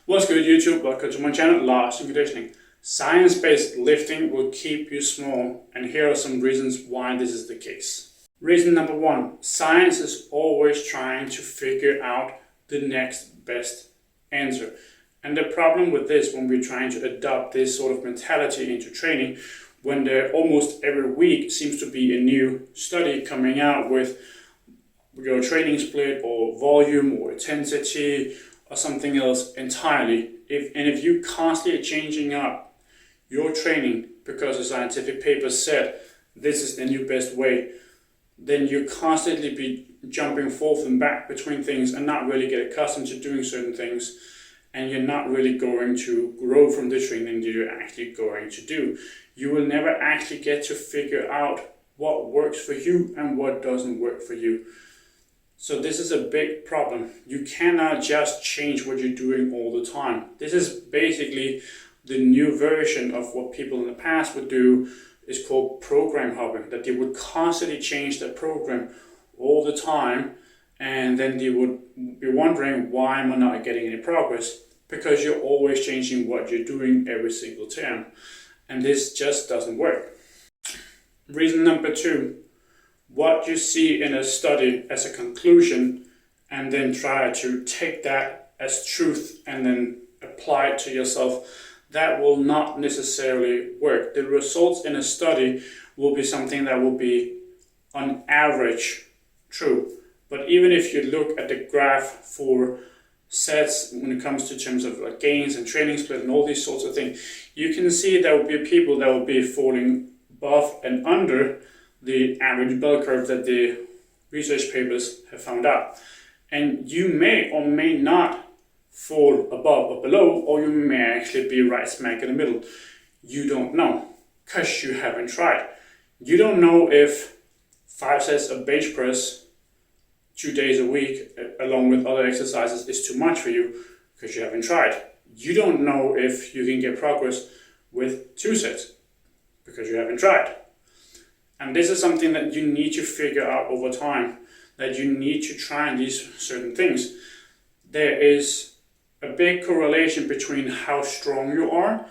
What's good, YouTube? Welcome to my channel, Lars in Conditioning. Science-based lifting will keep you small, and here are some reasons why this is the case. Reason number one, science is always trying to figure out the next best answer. And the problem with this, when we're trying to adopt this sort of mentality into training, when there almost every week seems to be a new study coming out with your training split or volume or intensity or something else entirely. If you constantly are changing up your training because a scientific paper said this is the new best way, then you constantly be jumping forth and back between things and not really get accustomed to doing certain things, and you're not really going to grow from the training that you're actually going to do. You will never actually get to figure out what works for you and what doesn't work for you. So this is a big problem. You cannot just change what you're doing all the time. This is basically the new version of what people in the past would do. Is called program hopping, that they would constantly change their program all the time, and then they would be wondering, why am I not getting any progress? Because you're always changing what you're doing every single time, and this just doesn't work. Reason number two, what you see in a study as a conclusion and then try to take that as truth and then apply it to yourself, that will not necessarily work. The results in a study will be something that will be on average true. But even if you look at the graph for sets when it comes to terms of like gains and training split and all these sorts of things, you can see there will be people that will be falling above and under the average bell curve that the research papers have found out. And you may or may not fall above or below, or you may actually be right smack in the middle. You don't know, because you haven't tried. You don't know if 5 sets of bench press 2 days a week along with other exercises is too much for you, because you haven't tried. You don't know if you can get progress with 2 sets, because you haven't tried. And this is something that you need to figure out over time, that you need to try these certain things. There is a big correlation between how strong you are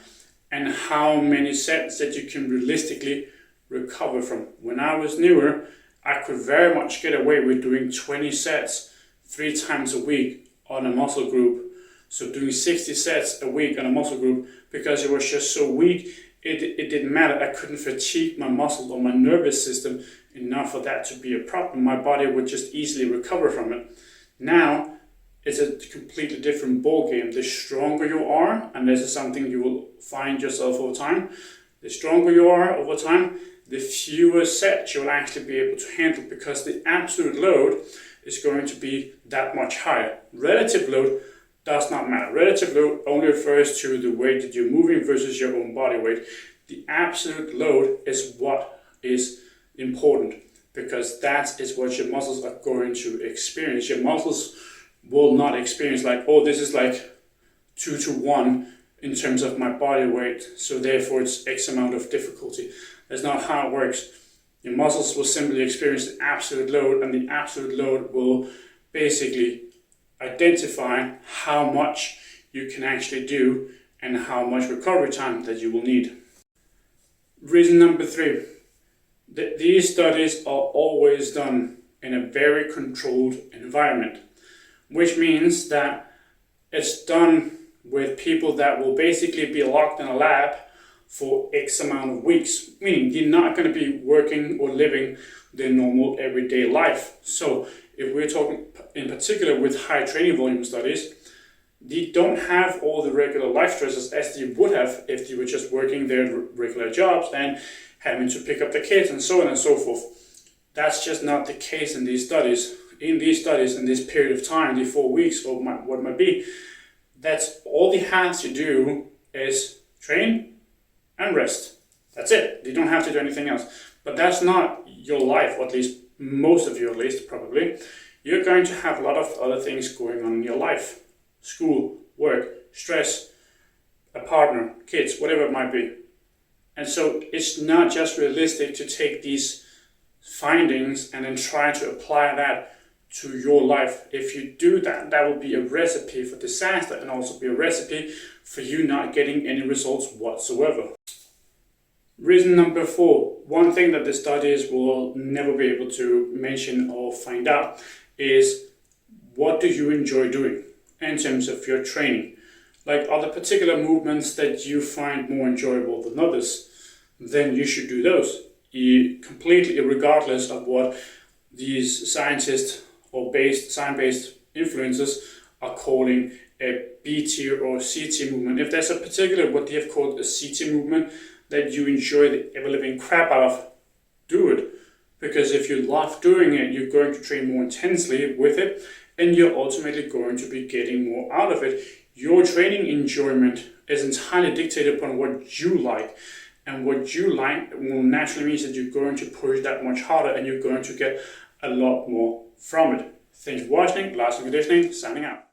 and how many sets that you can realistically recover from. When I was newer, I could very much get away with doing 20 sets 3 times a week on a muscle group. So doing 60 sets a week on a muscle group, because it was just so weak, it didn't matter. I couldn't fatigue my muscles or my nervous system enough for that to be a problem. My body would just easily recover from it. Now, it's a completely different ball game. The stronger you are, and this is something you will find yourself over time, the stronger you are over time, the fewer sets you'll actually be able to handle, because the absolute load is going to be that much higher. Relative load does not matter. Relative load only refers to the weight that you're moving versus your own body weight. The absolute load is what is important, because that is what your muscles are going to experience. Your muscles will not experience like, oh, this is like 2 to 1 in terms of my body weight, so therefore it's X amount of difficulty. That's not how it works. Your muscles will simply experience the absolute load, and the absolute load will basically identify how much you can actually do and how much recovery time that you will need. Reason number 3, these studies are always done in a very controlled environment, which means that it's done with people that will basically be locked in a lab for X amount of weeks, meaning they're not going to be working or living their normal everyday life. So if we're talking in particular with high training volume studies, they don't have all the regular life stresses as they would have if they were just working their regular jobs and having to pick up the kids and so on and so forth. That's just not the case in these studies. In these studies, in this period of time, the 4 weeks or what it might be, that's all they have to do is train and rest. That's it. They don't have to do anything else. But that's not your life, or at least most of you, at least probably. You're going to have a lot of other things going on in your life. School, work, stress, a partner, kids, whatever it might be. And so it's not just realistic to take these findings and then try to apply that to your life. If you do that, that will be a recipe for disaster and also be a recipe for you not getting any results whatsoever. Reason number 4, one thing that the studies will never be able to mention or find out is, what do you enjoy doing in terms of your training? Like, are there particular movements that you find more enjoyable than others? Then you should do those, completely regardless of what these scientists or science-based influencers are calling a B tier or C tier movement. If there's a particular, what they have called a C tier movement, that you enjoy the ever-living crap out of, do it. Because if you love doing it, you're going to train more intensely with it, and you're ultimately going to be getting more out of it. Your training enjoyment is entirely dictated upon what you like, and what you like will naturally mean that you're going to push that much harder and you're going to get a lot more from it. Thanks for watching. Lars from Conditioning, signing out.